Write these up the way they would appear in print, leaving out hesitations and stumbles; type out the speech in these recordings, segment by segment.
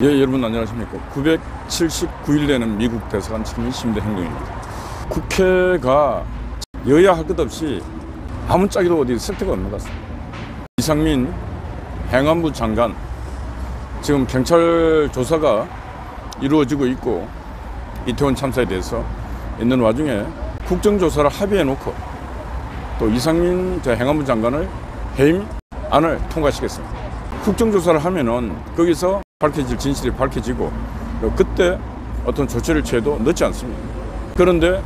예, 여러분 안녕하십니까. 979일 되는 미국 대사관 침입 시민들 행동입니다. 국회가 여야 할 것 없이 아무짝에도 어디 쓸 데가 없는 것 같습니다. 이상민 행안부 장관, 지금 경찰 조사가 이루어지고 있고 이태원 참사에 대해서 있는 와중에 국정조사를 합의해놓고 또 이상민 행안부 장관을 해임안을 통과시켰습니다. 국정조사를 하면은 거기서 밝혀질 진실이 밝혀지고 그때 어떤 조치를 취해도 늦지 않습니다. 그런데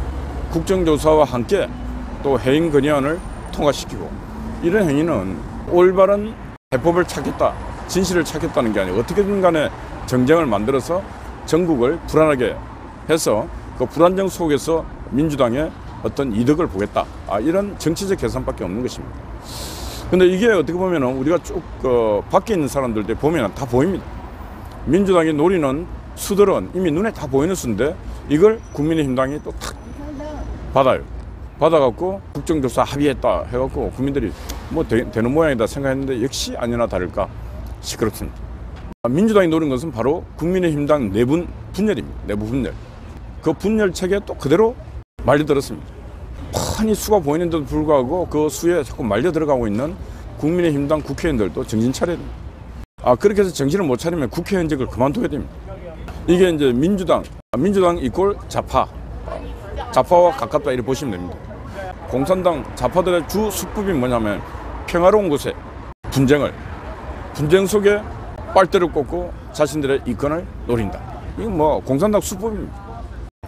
국정조사와 함께 또 해임 건의안을 통과시키고 이런 행위는 올바른 해법을 찾겠다, 진실을 찾겠다는 게 아니고 어떻게든 간에 정쟁을 만들어서 전국을 불안하게 해서 그 불안정 속에서 민주당의 어떤 이득을 보겠다, 이런 정치적 계산밖에 없는 것입니다. 근데 이게 어떻게 보면 우리가 쭉 밖에 있는 사람들도 보면 다 보입니다. 민주당이 노리는 수들은 이미 눈에 다 보이는 수인데 이걸 국민의힘당이 또 탁 받아갖고 국정조사 합의했다 해갖고 국민들이 뭐 되는 모양이다 생각했는데 역시 아니나 다를까 시끄럽습니다. 민주당이 노린 것은 바로 국민의힘당 내분 분열입니다. 내부 분열. 그 분열책에 또 그대로 말려들었습니다. 뻔히 수가 보이는데도 불구하고 그 수에 자꾸 말려 들어가고 있는 국민의힘당 국회의원들도 정신 차려야 됩니다. 그렇게 해서 정신을 못 차리면 국회의원직을 그만둬야 됩니다. 이게 이제 민주당 이꼴 좌파와 가깝다 이렇게 보시면 됩니다. 공산당 좌파들의 주 수법이 뭐냐면 평화로운 곳에 분쟁 속에 빨대를 꽂고 자신들의 이권을 노린다. 이건 뭐 공산당 수법입니다.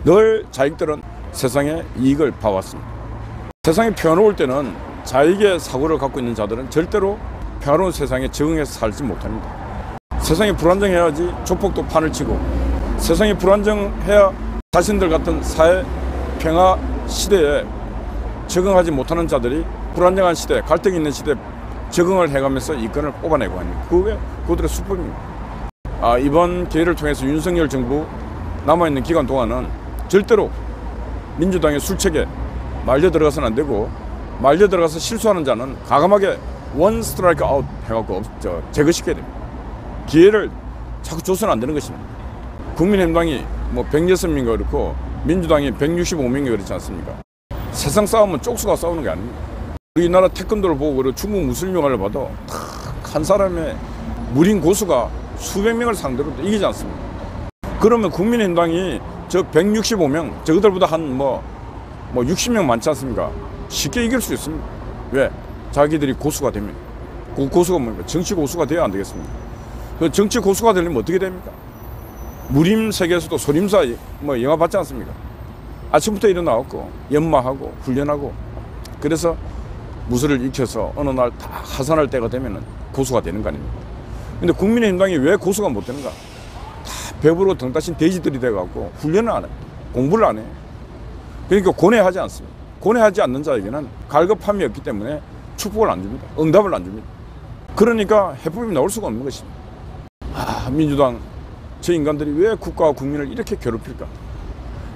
늘 자익들은 세상의 이익을 봐왔습니다. 세상이 평화로울 때는 자익의 사고를 갖고 있는 자들은 절대로 평화로운 세상에 적응해서 살지 못합니다. 세상이 불안정해야지 조폭도 판을 치고, 세상이 불안정해야 자신들 같은 사회 평화 시대에 적응하지 못하는 자들이 불안정한 시대, 갈등이 있는 시대에 적응을 해가면서 이권을 뽑아내고 합니다. 그게 그들의 수법입니다. 이번 기회를 통해서 윤석열 정부 남아있는 기간 동안은 절대로 민주당의 술책에 말려 들어가서는 안 되고, 말려 들어가서 실수하는 자는 과감하게 원 스트라이크 아웃 해갖고 제거시켜야 됩니다. 기회를 자꾸 줘서는 안 되는 것입니다. 국민의힘당이 뭐 106명인가 그렇고 민주당이 165명인가 그렇지 않습니까? 세상 싸움은 쪽수가 싸우는 게 아닙니다. 우리나라 태권도를 보고 그리고 중국 무술 영화를 봐도 한 사람의 무린 고수가 수백 명을 상대로 이기지 않습니다. 그러면 국민의힘당이 저 165명, 저들보다 한 60명 많지 않습니까? 쉽게 이길 수 있습니다. 왜? 자기들이 고수가 되면. 고수가 뭡니까? 정치 고수가 돼야 안 되겠습니까? 그 정치 고수가 되려면 어떻게 됩니까? 무림 세계에서도 소림사 영화 봤지 않습니까? 아침부터 일어나갖고 연마하고 훈련하고 그래서 무술을 익혀서 어느 날 다 하산할 때가 되면은 고수가 되는 거 아닙니까? 근데 국민의힘당이 왜 고수가 못 되는가? 다 배부르고 등 따신 돼지들이 돼갖고 훈련을 안 해. 공부를 안 해. 그러니까 고뇌하지 않습니다. 고뇌하지 않는 자에게는 갈급함이 없기 때문에 축복을 안 줍니다. 응답을 안 줍니다. 그러니까 해법이 나올 수가 없는 것입니다. 민주당 저 인간들이 왜 국가와 국민을 이렇게 괴롭힐까?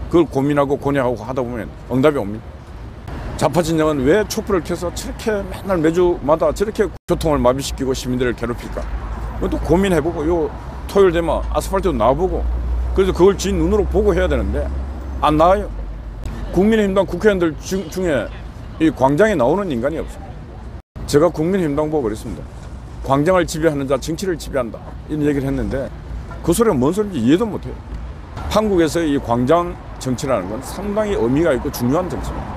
그걸 고민하고 고뇌하고 하다 보면 응답이 옵니다. 좌파 진영은 왜 촛불을 켜서 저렇게 맨날 매주마다 저렇게 교통을 마비시키고 시민들을 괴롭힐까? 또 고민해보고 요 토요일 되면 아스팔트도 나와보고 그래서 그걸 지 눈으로 보고 해야 되는데 안 나와요. 국민의힘당 국회의원들 중에 이 광장에 나오는 인간이 없습니다. 제가 국민의힘당 보고 그랬습니다. 광장을 지배하는 자 정치를 지배한다 이런 얘기를 했는데 그 소리가 뭔 소리인지 이해도 못해요. 한국에서의 이 광장 정치라는 건 상당히 의미가 있고 중요한 정치입니다.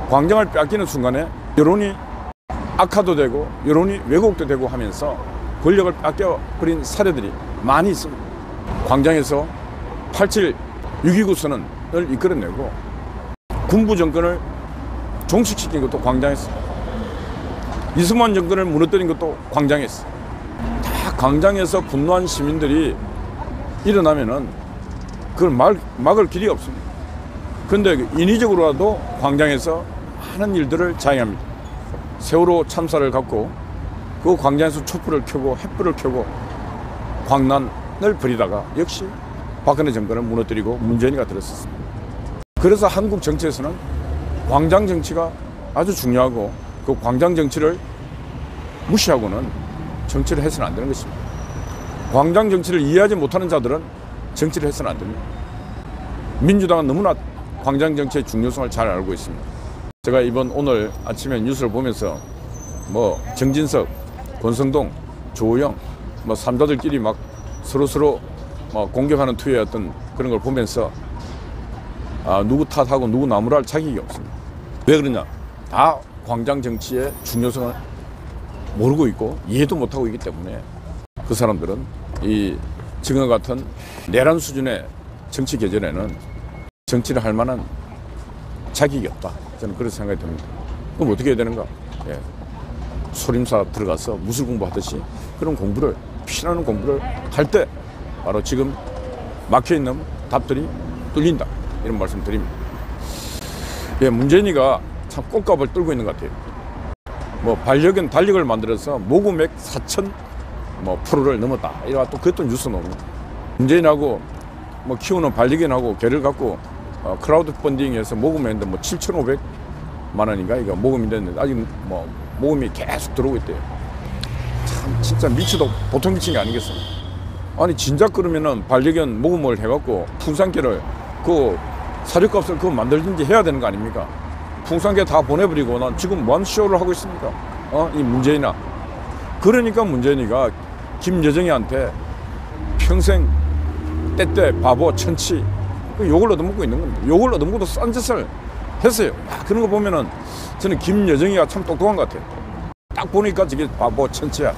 광장을 뺏기는 순간에 여론이 악화도 되고 여론이 왜곡도 되고 하면서 권력을 뺏겨버린 사례들이 많이 있습니다. 광장에서 87 6.29 선언을 이끌어내고 군부 정권을 종식시킨 것도 광장에서, 이승만 정권을 무너뜨린 것도 광장에서, 다 광장에서 분노한 시민들이 일어나면은 그걸 막을 길이 없습니다. 그런데 인위적으로라도 광장에서 많은 일들을 자행합니다. 세월호 참사를 갖고 그 광장에서 촛불을 켜고 횃불을 켜고 광란을 벌이다가 역시 박근혜 정권을 무너뜨리고 문재인이가 들었었습니다. 그래서 한국 정치에서는 광장 정치가 아주 중요하고 그 광장 정치를 무시하고는 정치를 해서는 안 되는 것입니다. 광장 정치를 이해하지 못하는 자들은 정치를 해서는 안 됩니다. 민주당은 너무나 광장 정치의 중요성을 잘 알고 있습니다. 제가 오늘 아침에 뉴스를 보면서 뭐 정진석, 권성동, 조호영 뭐 삼자들끼리 막 서로 공격하는 투의 어떤 그런 걸 보면서 누구 탓하고 누구 나무랄 자격이 없습니다. 왜 그러냐? 다 광장 정치의 중요성을 모르고 있고 이해도 못하고 있기 때문에 그 사람들은 이 지금 같은 내란 수준의 정치 계전에는 정치를 할 만한 자격이 없다. 저는 그렇게 생각이 듭니다. 그럼 어떻게 해야 되는가? 예. 소림사 들어가서 무술 공부하듯이 그런 공부를, 피나는 공부를 할 때 바로 지금 막혀있는 답들이 뚫린다. 이런 말씀 드립니다. 예, 문재인이가 참 꽃값을 떨고 있는 것 같아요. 뭐 반려견 달력을 만들어서 모금액 4천 프로를 넘었다. 이래가 또 그것도 뉴스 나옵니다. 문재인하고 뭐 키우는 반려견하고 개를 갖고 크라우드 펀딩에서 모금했는데 뭐 7,500만 원인가 이거 모금이 됐는데 아직 뭐 모금이 계속 들어오고 있대요. 참 진짜 미치도 보통 미친 게 아니겠습니까? 아니 진작 그러면은 반려견 모금을 해갖고 풍산개를 그 사료값을 그거 만들든지 해야 되는 거 아닙니까? 풍산개 다 보내버리고 난 지금 뭔 쇼를 하고 있습니까? 이 문재인아. 그러니까 문재인이가 김여정이한테 평생 때때 바보 천치 욕을 얻어먹고 있는 겁니다. 욕을 얻어먹고도 싼 짓을 했어요. 그런 거 보면은 저는 김여정이가 참 똑똑한 것 같아요. 딱 보니까 저게 바보 천치야.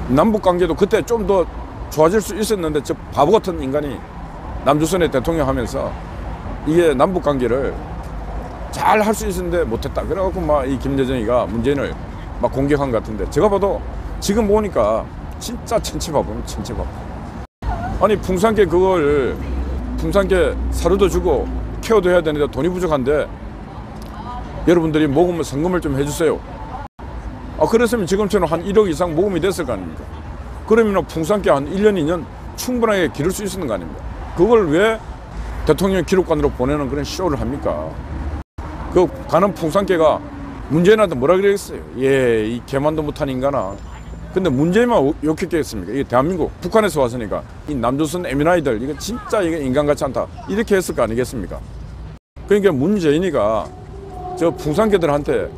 남북관계도 그때 좀 더 좋아질 수 있었는데 저 바보 같은 인간이 남조선의 대통령 하면서 이게 남북관계를 잘 할 수 있었는데 못했다. 그래갖고 막 이 김여정이가 문재인을 막 공격한 것 같은데 제가 봐도 지금 보니까 진짜 천치바보입니다. 천치바보. 아니 풍산개 사료도 주고 케어도 해야 되는데 돈이 부족한데 여러분들이 모금을 성금을 좀 해주세요. 그랬으면 지금처럼 한 1억 이상 모금이 됐을 거 아닙니까? 그러면 풍산개 한 1년, 2년 충분하게 기를 수 있었는 거 아닙니까? 그걸 왜 대통령 기록관으로 보내는 그런 쇼를 합니까? 그 가는 풍산개가 문재인한테 뭐라 그랬어요? 예, 이 개만도 못한 인간아. 근데 문재인만 욕했겠습니까? 이게 대한민국, 북한에서 왔으니까 이 남조선 에미나이들 이거 진짜 이게 인간 같지 않다. 이렇게 했을 거 아니겠습니까? 그러니까 문재인이가 저 풍산개들한테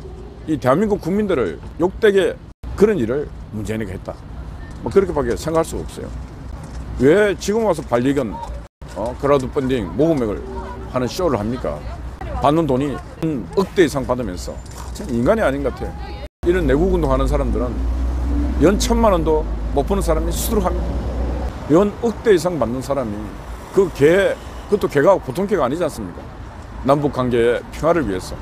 이 대한민국 국민들을 욕되게 그런 일을 문재인이가 했다. 뭐 그렇게밖에 생각할 수가 없어요. 왜 지금 와서 반려견 크라우드 펀딩 모금액을 하는 쇼를 합니까? 받는 돈이 억대 이상 받으면서 참 인간이 아닌 것 같아요. 이런 내국운동 하는 사람들은 연 1,000만 원도 못 버는 사람이 수두룩합니다. 연 억대 이상 받는 사람이 그것도 개가 보통 개가 아니지 않습니까? 남북관계의 평화를 위해서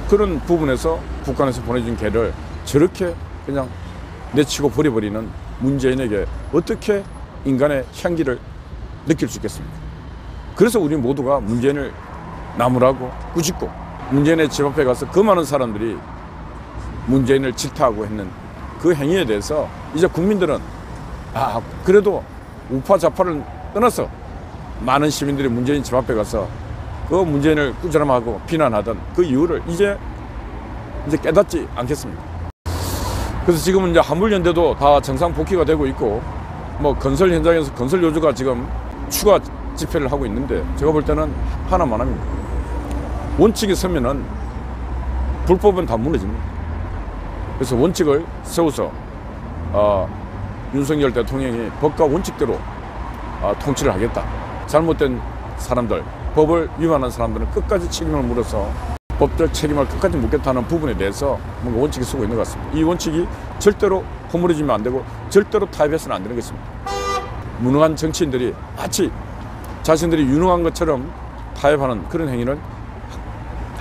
그런 부분에서 북한에서 보내준 개를 저렇게 그냥 내치고 버려버리는 문재인에게 어떻게 인간의 향기를 느낄 수 있겠습니까? 그래서 우리 모두가 문재인을 나무라고 꾸짖고 문재인의 집 앞에 가서 그 많은 사람들이 문재인을 질타하고 했는 그 행위에 대해서 이제 국민들은 그래도 우파 좌파를 떠나서 많은 시민들이 문재인 집 앞에 가서 그 문재인을 꾸지람하고 비난하던 그 이유를 이제 깨닫지 않겠습니까? 그래서 지금은 이제 한물연대도 다 정상 복귀가 되고 있고 뭐 건설 현장에서 건설 요주가 지금 추가 집회를 하고 있는데 제가 볼 때는 하나만 합니다. 원칙이 서면은 불법은 다 무너집니다. 그래서 원칙을 세워서 윤석열 대통령이 법과 원칙대로 통치를 하겠다. 잘못된 사람들, 법을 위반한 사람들은 끝까지 책임을 물어서 법적 책임을 끝까지 묻겠다는 부분에 대해서 뭔가 원칙이 쓰고 있는 것 같습니다. 이 원칙이 절대로 허물어지면 안 되고 절대로 타협해서는 안 되는 것입니다. 무능한 정치인들이 마치 자신들이 유능한 것처럼 타협하는 그런 행위를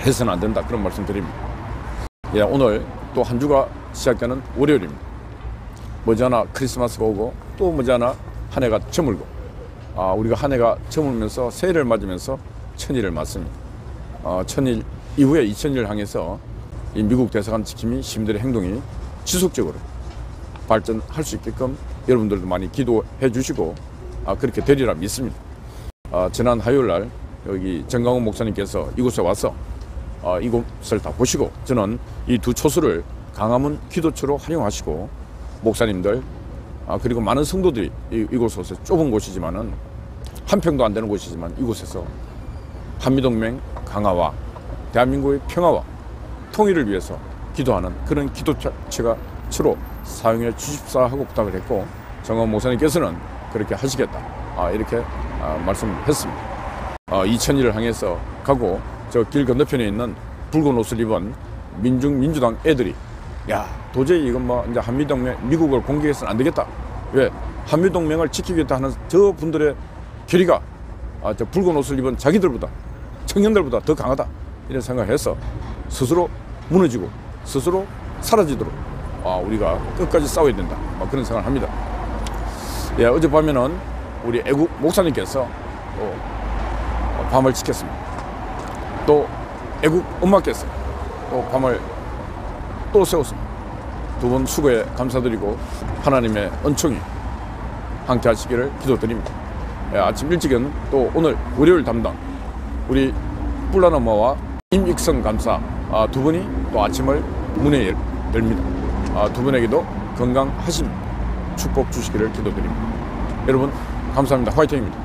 해서는 안 된다. 그런 말씀 드립니다. 예, 오늘 또 한 주가 시작되는 월요일입니다. 머지않아 크리스마스가 오고 또 머지않아 한 해가 저물고 우리가 한 해가 저물면서 새해를 맞으면서 천일을 맞습니다. 천일 이후에 2000일 향해서 이 미국 대사관 지킴이 시민들의 행동이 지속적으로 발전할 수 있게끔 여러분들도 많이 기도해 주시고 그렇게 되리라 믿습니다. 지난 화요일 날 여기 정강훈 목사님께서 이곳에 와서 이곳을 다 보시고 저는 이 두 초수를 강화문 기도처로 활용하시고 목사님들 그리고 많은 성도들이 이곳에서 좁은 곳이지만은 한 평도 안 되는 곳이지만 이곳에서 한미동맹 강화와 대한민국의 평화와 통일을 위해서 기도하는 그런 기도체가 주로 사용해 주십사 하고 부탁을 했고, 정원 목사님께서는 그렇게 하시겠다 이렇게 말씀했습니다. 이천리를 향해서 가고 저 길 건너편에 있는 붉은 옷을 입은 민주당 애들이 야 도저히 이건 뭐 이제 한미동맹 미국을 공격해서는 안 되겠다. 왜 한미동맹을 지키겠다 하는 저 분들의 결의가 저 붉은 옷을 입은 자기들보다 청년들보다 더 강하다 이런 생각해서 스스로 무너지고 스스로 사라지도록 우리가 끝까지 싸워야 된다 그런 생각을 합니다. 예, 어젯밤에는 우리 애국 목사님께서 또 밤을 지켰습니다. 또 애국 엄마께서 또 밤을 또 세웠습니다. 두 분 수고에 감사드리고 하나님의 은총이 함께 하시기를 기도드립니다. 예, 아침 일찍은 또 오늘 월요일 담당 우리 뿔난 엄마와 임익성 감사 두 분이 또 아침을 문에 열립니다. 두 분에게도 건강하심 축복 주시기를 기도드립니다. 여러분 감사합니다. 화이팅입니다.